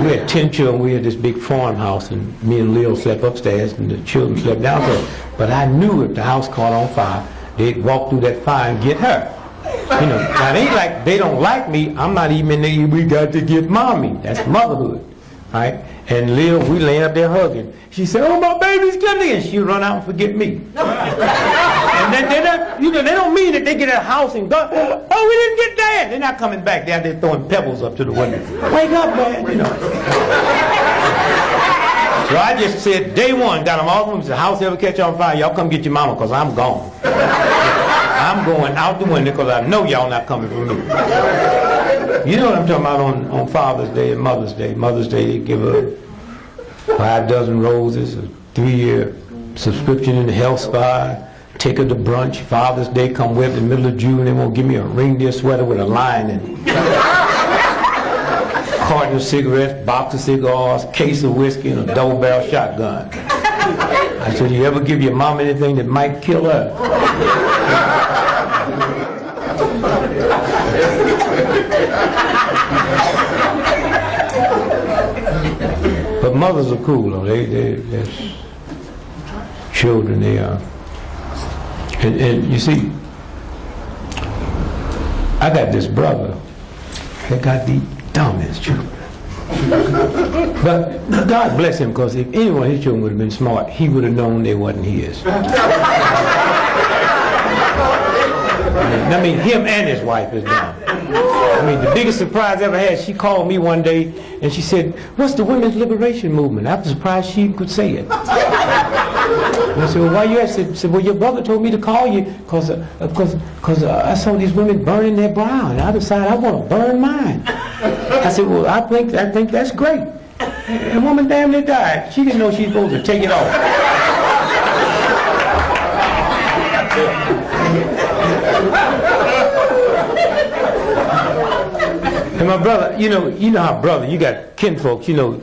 A: We had 10 children. We had this big farmhouse, and me and Leo slept upstairs, and the children slept downstairs. But I knew if the house caught on fire, they'd walk through that fire and get her. You know, now it ain't like they don't like me. I'm not even there. We got to get mommy. That's motherhood, right? And Leo, we laying up there hugging. She said, "Oh, my baby's coming," and she'll run out and forget me. And then they're not, you know, they don't mean that they get in a house and go, "Oh, we didn't get Dad." They're not coming back. They're out there throwing pebbles up to the window. "Wake up, man," you know. So I just said, day one, got them all from the house ever catch on fire, y'all come get your mama because I'm gone. I'm going out the window because I know y'all not coming for me. You know what I'm talking about on Father's Day and Mother's Day. Mother's Day, they give her 5 dozen roses, a 3-year subscription in the health spa, take her to brunch. Father's Day, come wet in the middle of June, they won't give me a reindeer sweater with a lion in it. Carton of cigarettes, box of cigars, case of whiskey, and a double barrel shotgun. I said, "You ever give your mom anything that might kill her?" But mothers are cool, though. They're children. They are. And you see, I got this brother that got the dumbest children. But God bless him, because if any one of his children would have been smart, he would have known they wasn't his. I mean, him and his wife is dumb. I mean, the biggest surprise I ever had, she called me one day and she said, "What's the women's liberation movement?" I was surprised she could say it. And I said, "Well, why you ask?" She said, "Well, your brother told me to call you because I saw these women burning their brow, and I decided I want to burn mine." I said, "Well, I think that's great." And woman damn near died. She didn't know she was supposed to take it off. And my brother, you know how brother, you got kinfolks, you know,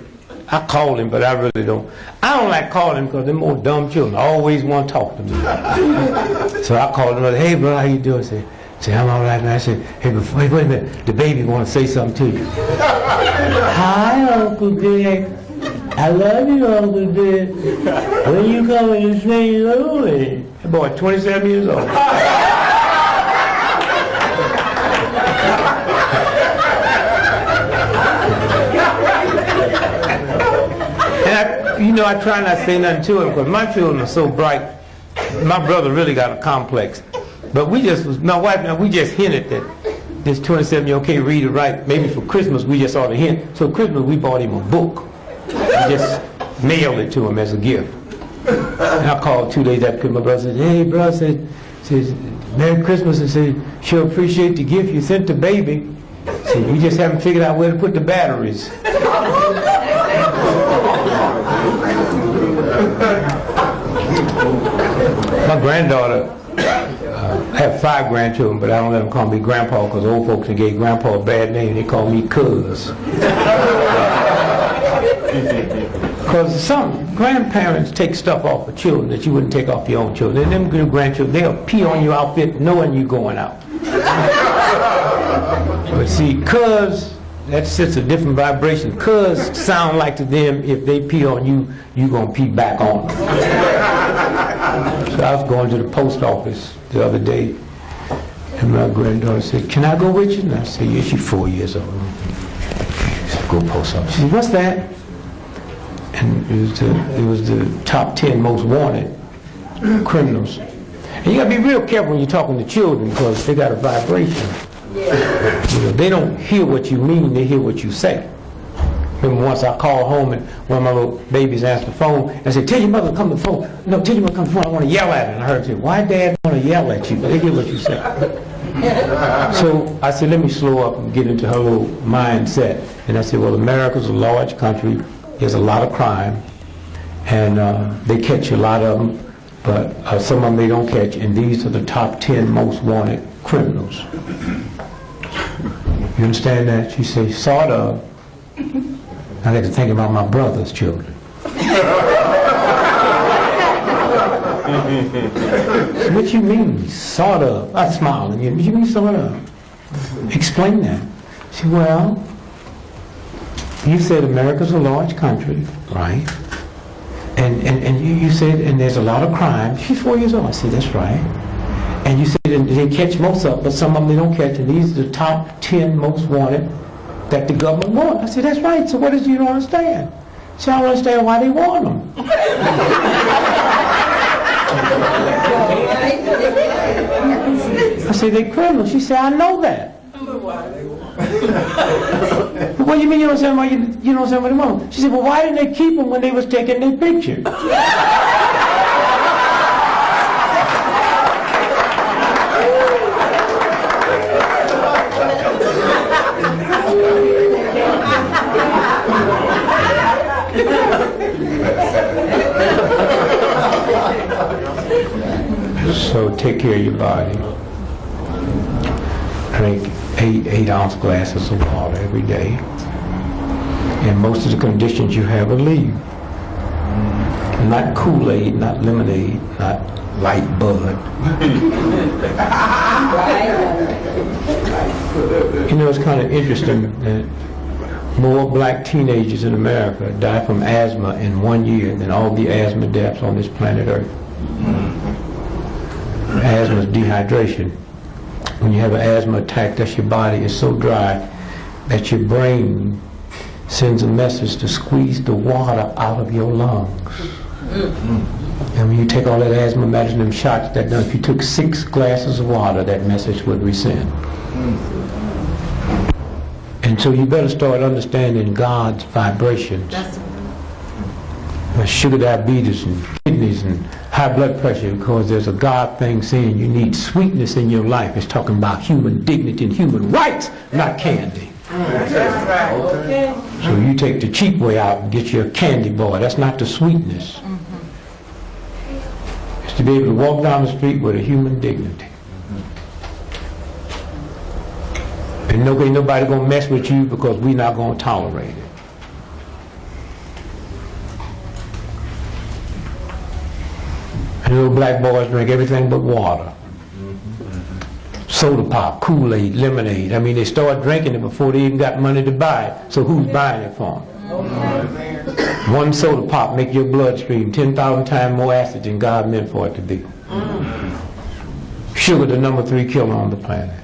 A: I call him, but I really don't. I don't like calling him because they're more dumb children. I always want to talk to me. So I called him, "Hey, brother, how you doing?" Say, "I'm all right, man." I said, "Hey, wait a minute. The baby want to say something to you." "Hi, Uncle Dick. I love you, Uncle Dick. When you coming to St. Louis?" That boy, 27 years old. And I try not to say nothing to him because my children are so bright. My brother really got a complex. But my wife and I, we just hinted that this 27-year-old can't read or write. Maybe for Christmas we just ought to hint. So Christmas we bought him a book. We just mailed it to him as a gift. And I called 2 days after my brother said, "Hey, bro," says, "Merry Christmas," and said, "She'll appreciate the gift you sent the baby. So we just haven't figured out where to put the batteries." My granddaughter, I have 5 grandchildren, but I don't let them call me grandpa because old folks that gave grandpa a bad name. They call me cuz. Because some grandparents take stuff off of children that you wouldn't take off your own children. And them good grandchildren, they'll pee on your outfit knowing you're going out. But see, cuz, that sets a different vibration. Cuz sound like to them, if they pee on you, you going to pee back on them. So I was going to the post office the other day, and my granddaughter said, "Can I go with you?" And I said, "Yeah, she's 4 years old." She said, "Go post office." She said, "What's that?" And it was the top 10 most wanted criminals. And you got to be real careful when you're talking to children because they got a vibration. You know, they don't hear what you mean, they hear what you say. Remember once I called home and one of my little babies answered the phone and I said, "Tell your mother to come to the phone." "No, tell your mother to come to the phone, I want to yell at her." And I heard her say, "Why Dad want to yell at you?" But they hear what you say. So I said, let me slow up and get into her little mindset. And I said, well, America's a large country. There's a lot of crime. And they catch a lot of them. But some of them they don't catch. And these are the top 10 most wanted criminals. You understand that? She said, sort of. I got to think about my brother's children. What you mean, sort of? I smiled. What you mean, sort of? Explain that. She said, well, you said America's a large country, right? And you said, and there's a lot of crime. She's 4 years old. I said, that's right. And you said they catch most of them, but some of them they don't catch. And these are the top 10 most wanted that the government wants. I said, that's right. So what is it you don't understand? She said, I don't understand why they want them. I said, they criminals. She said, I know that. What do you mean you don't understand why you don't understand what they want? She said, well, why didn't they keep them when they was taking their picture? So take care of your body. Drink 8-ounce glasses of water every day. And most of the conditions you have will leave. Not Kool-Aid, not lemonade, not light bud. You know, it's kind of interesting that more black teenagers in America die from asthma in 1 year than all the asthma deaths on this planet Earth. Asthma is dehydration. When you have an asthma attack, that's your body is so dry that your brain sends a message to squeeze the water out of your lungs. And when you take all that asthma, imagine them shots that done. If you took 6 glasses of water, that message would resend. And so you better start understanding God's vibrations. Sugar diabetes and kidneys and high blood pressure, because there's a God thing saying you need sweetness in your life. It's talking about human dignity and human rights, not candy.
C: That's right. Okay.
A: So you take the cheap way out and get your candy bar. That's not the sweetness. It's to be able to walk down the street with a human dignity. And nobody gonna mess with you because we're not gonna tolerate it. And little black boys drink everything but water. Soda pop, Kool-Aid, lemonade. I mean, they start drinking it before they even got money to buy it. So who's buying it for them? One soda pop make your bloodstream 10,000 times more acid than God meant for it to be. Sugar, the number 3 killer on the planet.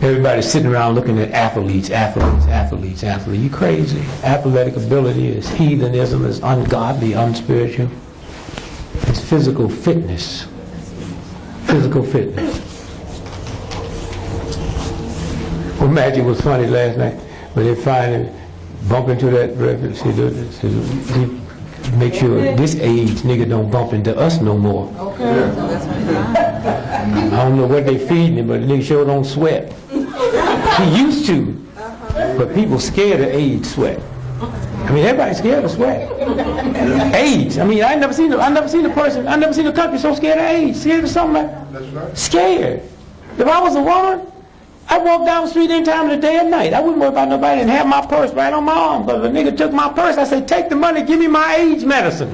A: Everybody's sitting around looking at athletes. You crazy. Athletic ability is heathenism, is ungodly, unspiritual. It's physical fitness. Physical fitness. Well, Magic was funny last night when they finally bump into that record. Make sure this age nigga don't bump into us no more.
B: Okay.
A: I don't know what they feeding him, but the nigga sure don't sweat. He used to, but people scared of age sweat. I mean, everybody's scared of sweat. AIDS. I mean, I never seen a country so scared of AIDS. Scared of something like
D: That's right.
A: scared. If I was a woman, I walk down the street any time of the day or night. I wouldn't worry about nobody and have my purse right on my arm. But if a nigga took my purse, I say, take the money, give me my AIDS medicine.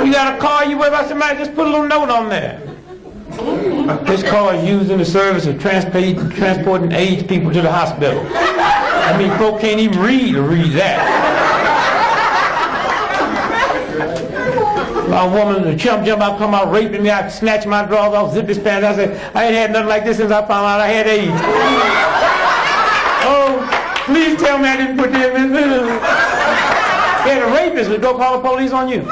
A: You got a car, you worry about somebody, just put a little note on there. This car is used in the service of transporting AIDS people to the hospital. I mean, folk can't even read that. A woman, the chump jump out, come out raping me, I snatch my drawers off, zip his pants. I say, I ain't had nothing like this since I found out I had AIDS. Oh, please tell me I didn't put them in. Yeah, the rapist would go call the police on you.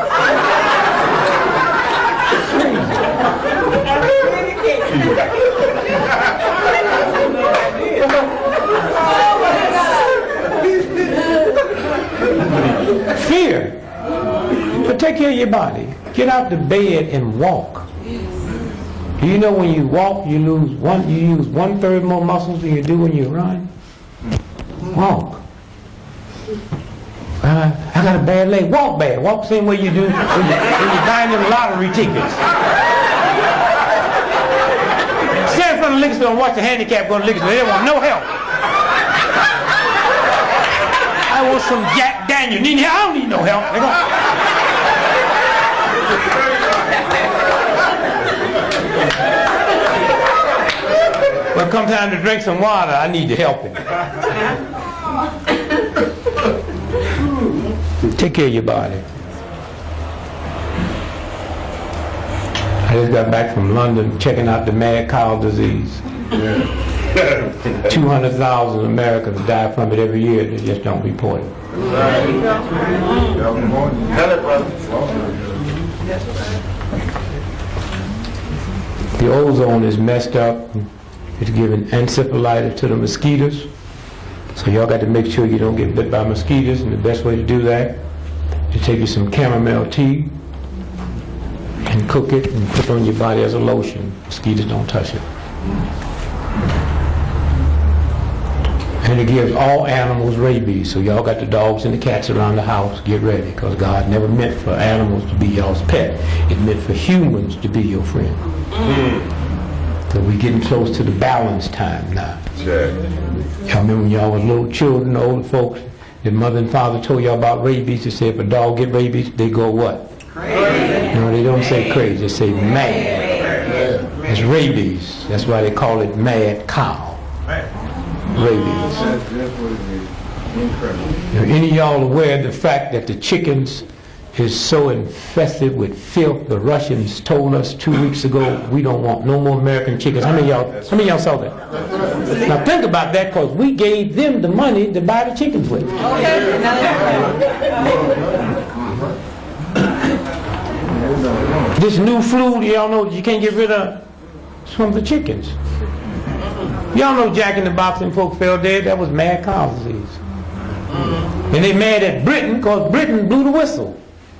A: Fear. But take care of your body. Get out the bed and walk. Do you know when you walk, you use 1/3 more muscles than you do when you run? Walk. I got a bad leg. Walk bad. Walk the same way you do when you're buying them lottery tickets. Stand in front of the liquor store and watch the handicap go to the liquor store. They don't want no help. I want some Jack Daniel. I don't need no help. Well, come time to drink some water, I need the helping. Take care of your body. I just got back from London checking out the mad cow disease. 200,000 Americans die from it every year. They just don't report it. The ozone is messed up. It's giving encephalitis to the mosquitoes. So y'all got to make sure you don't get bit by mosquitoes, and the best way to do that is take you some chamomile tea and cook it and put it on your body as a lotion. Mosquitoes don't touch it. And it gives all animals rabies. So y'all got the dogs and the cats around the house. Get ready, because God never meant for animals to be y'all's pet. It meant for humans to be your friend. So we're getting close to the balance time now. Y'all remember when y'all was little children, old folks, the mother and father told y'all about rabies. They said if a dog get rabies, they go what? Crazy. No, they don't say crazy. They say mad. It's rabies. That's why they call it mad cow. Rabies. Are any of y'all aware of the fact that the chickens is so infested with filth? The Russians told us 2 weeks ago we don't want no more American chickens. How many of y'all saw that? Now think about that, because we gave them the money to buy the chickens with. This new flu, y'all know you can't get rid of from the chickens. Y'all know Jack in the Box and folks fell dead. That was mad cow disease. And they mad at Britain because Britain blew the whistle.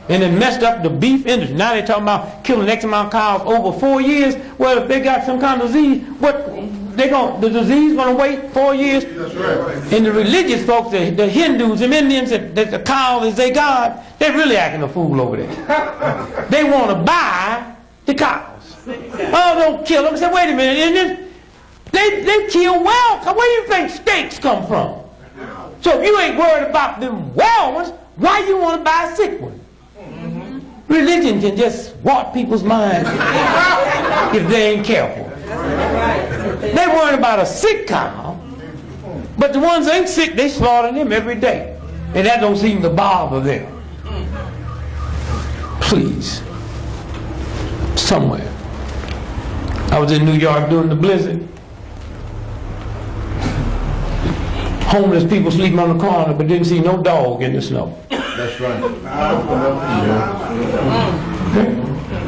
A: And it messed up the beef industry. Now they're talking about killing X amount of cows over 4 years. Well, if they got some kind of disease, the disease going to wait 4 years? That's right. And the religious folks, the Hindus and Indians, that the cow is their God, they're really acting a fool over there. They want to buy the cows. Oh, don't kill them. I said, wait a minute, Indians. They kill wild cows. Where do you think steaks come from? So if you ain't worried about them wild ones, why you want to buy a sick one? Religion can just warp people's minds if they ain't careful. They worried about a sick cow, but the ones that ain't sick, they slaughter them every day. And that don't seem to bother them. Please. Somewhere. I was in New York during the blizzard. Homeless people sleeping on the corner, but didn't see no dog in the snow.
D: That's right.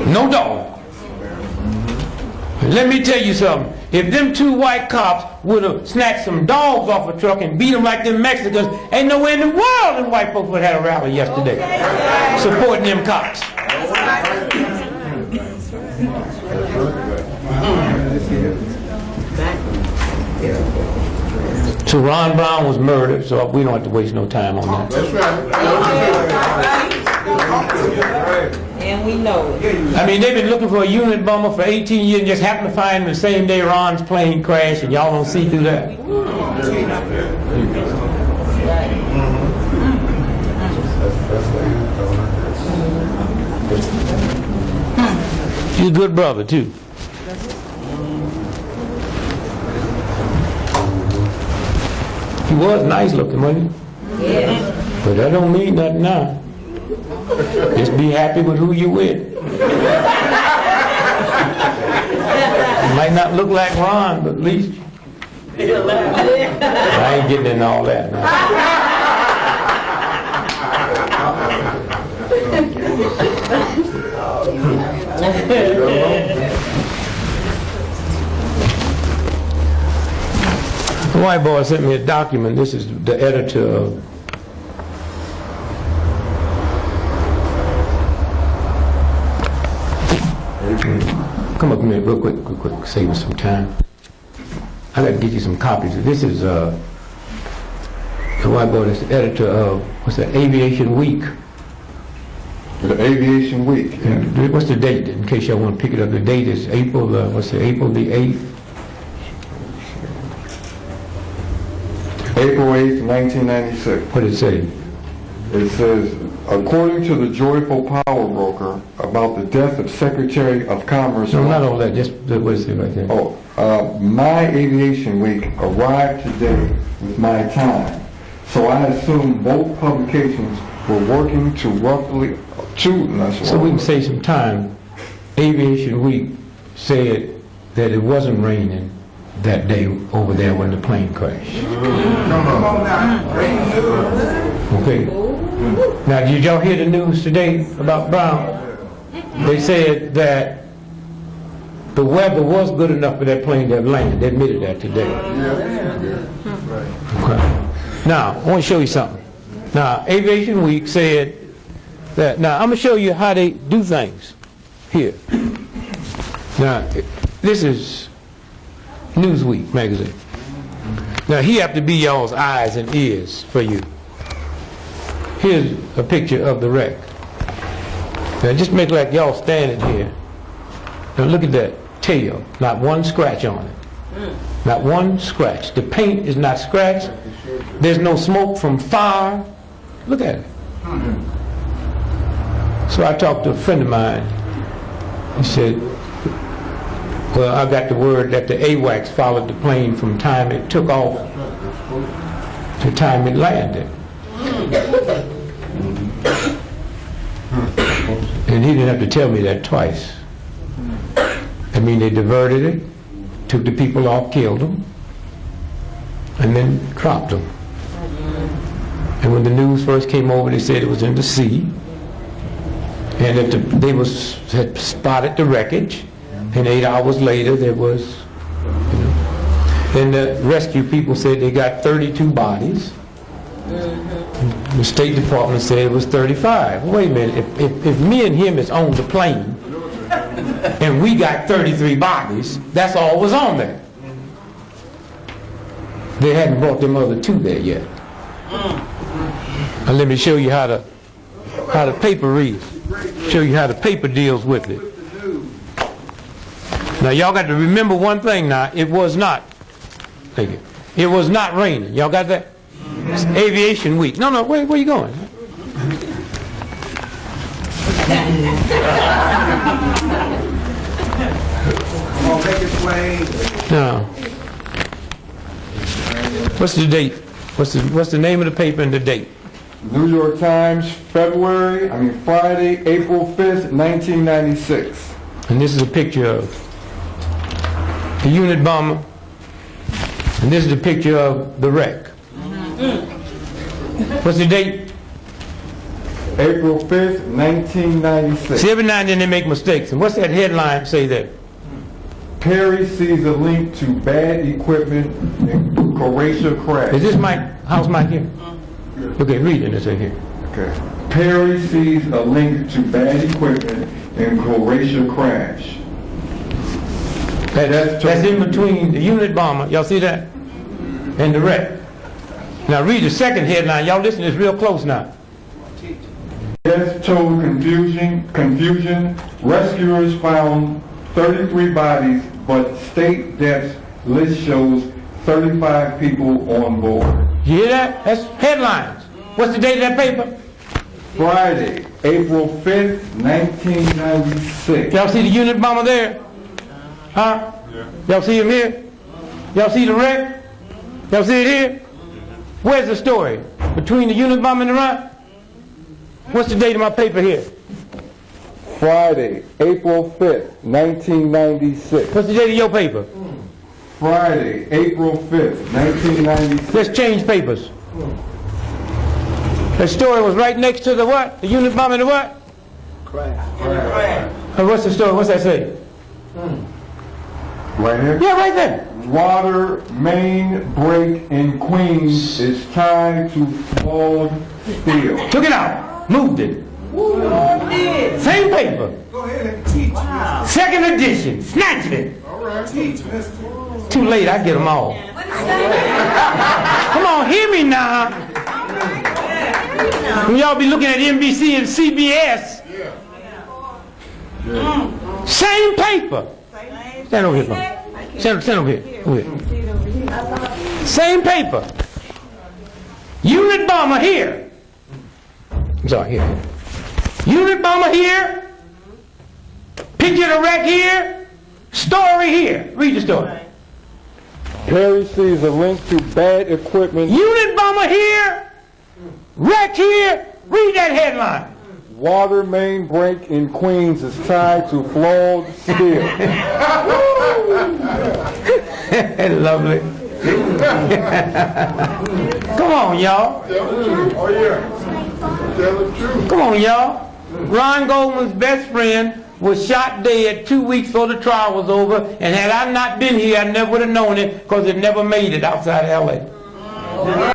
A: No dog. Let me tell you something. If them 2 white cops would have snatched some dogs off a truck and beat them like them Mexicans, ain't nowhere in the world them white folks would have had a rally yesterday supporting them cops. So Ron Brown was murdered, so we don't have to waste no time on that.
D: That's right.
C: And we know it.
A: I mean, they've been looking for a unit bomber for 18 years and just happened to find him the same day Ron's plane crashed, and y'all don't see through that. He's a good brother, too. He was nice looking, wasn't he?
C: Yeah.
A: But that don't mean nothing now. Just be happy with who you with. Might not look like Ron, but at least I ain't getting into all that now. The white boy sent me a document. This is the editor of come up here real quick, save us some time. I got to get you some copies. This is the white boy that's the editor of, what's that, Aviation Week.
D: The Aviation Week.
A: And what's the date, in case y'all want to pick it up? The date is April, April the 8th?
D: April 8th, 1996.
A: What did it say?
D: It says, according to the Joyful Power Broker, about the death of Secretary of Commerce.
A: No, not all that, just what is it right there?
D: Oh, my Aviation Week arrived today with my time. So I assume both publications were working to roughly
A: So we can say some time. Aviation Week said that it wasn't raining that day over there when the plane crashed. Okay. Now, did y'all hear the news today about Brown? They said that the weather was good enough for that plane to have landed. They admitted that today. Okay. Now, I want to show you something. Now, Aviation Week said that. Now, I'm going to show you how they do things here. Now, this is Newsweek magazine. Now, he have to be y'all's eyes and ears for you. Here's a picture of the wreck. Now, just make like y'all standing here. Now, look at that tail. Not one scratch on it. Not one scratch. The paint is not scratched. There's no smoke from fire. Look at it. So I talked to a friend of mine. He said, well, I got the word that the AWACS followed the plane from time it took off to time it landed. And he didn't have to tell me that twice. I mean, they diverted it, took the people off, killed them, and then dropped them. And when the news first came over, they said it was in the sea. And if they had spotted the wreckage, and 8 hours later there was, then the rescue people said they got 32 bodies. The State Department said it was 35. Wait a minute, if me and him is on the plane, and we got 33 bodies, that's all was on there. They hadn't brought them other two there yet. Now let me show you how the paper reads. Show you how the paper deals with it. Now y'all got to remember one thing now. It was not. Thank you. It was not raining. Y'all got that? It's Aviation Week. No, where you going? No. What's the date? What's the name of the paper and the date?
D: New York Times, Friday, April 5th, 1996.
A: And this is a picture of the unit bomber, and this is a picture of the wreck. What's the date?
D: April 5th, 1996.
A: See, every now and then they make mistakes. And what's that headline say there?
D: Perry sees a link to bad equipment in Croatia crash.
A: Is this Mike? How's Mike here? Okay, read it. It's in here.
D: Okay. Perry sees a link to bad equipment in Croatia crash.
A: That's in between the unit bomber, y'all see that? And the wreck. Now read the second headline. Y'all listen to this real close now.
D: Deaths toll confusion. Rescuers found 33 bodies, but state deaths list shows 35 people on board.
A: You hear that? That's headlines. What's the date of that paper?
D: Friday, April 5th, 1996.
A: Y'all see the unit bomber there? Huh? Y'all see him here? Y'all see the wreck? Y'all see it here? Where's the story? Between the unit bomber and the run? What's the date of my paper here?
D: Friday, April 5th, 1996.
A: What's the date of your paper?
D: Friday, April 5th, 1996.
A: Let's change papers. The story was right next to the what? The unit bomb and the what?
C: Crash.
A: What's the story? What's that say?
D: Right here?
A: Yeah, right there.
D: Water main break in Queens is tied to flawed steel.
A: Took it out. Moved it. Same paper.
C: Go ahead and teach. Wow.
A: Second edition. Snatched it.
C: All right. Teach, mister.
A: Too late. I get them all. Come on, hear me now. When y'all be looking at NBC and CBS. Same paper. Stand over here, son. Stand over here. Over here. Same paper. Unit bomber here. I'm sorry, here. Unit bomber here. Picture of the wreck here. Story here. Read the story.
D: Perry sees a link to bad equipment.
A: Unit bomber here. Wreck here. Read that headline.
D: Water main break in Queens is tied to flawed steel.
A: Lovely. Come on, y'all.
C: Oh, yeah. Tell the truth.
A: Come on, y'all. Ron Goldman's best friend was shot dead 2 weeks before the trial was over, and had I not been here, I never would have known it, because it never made it outside of L.A.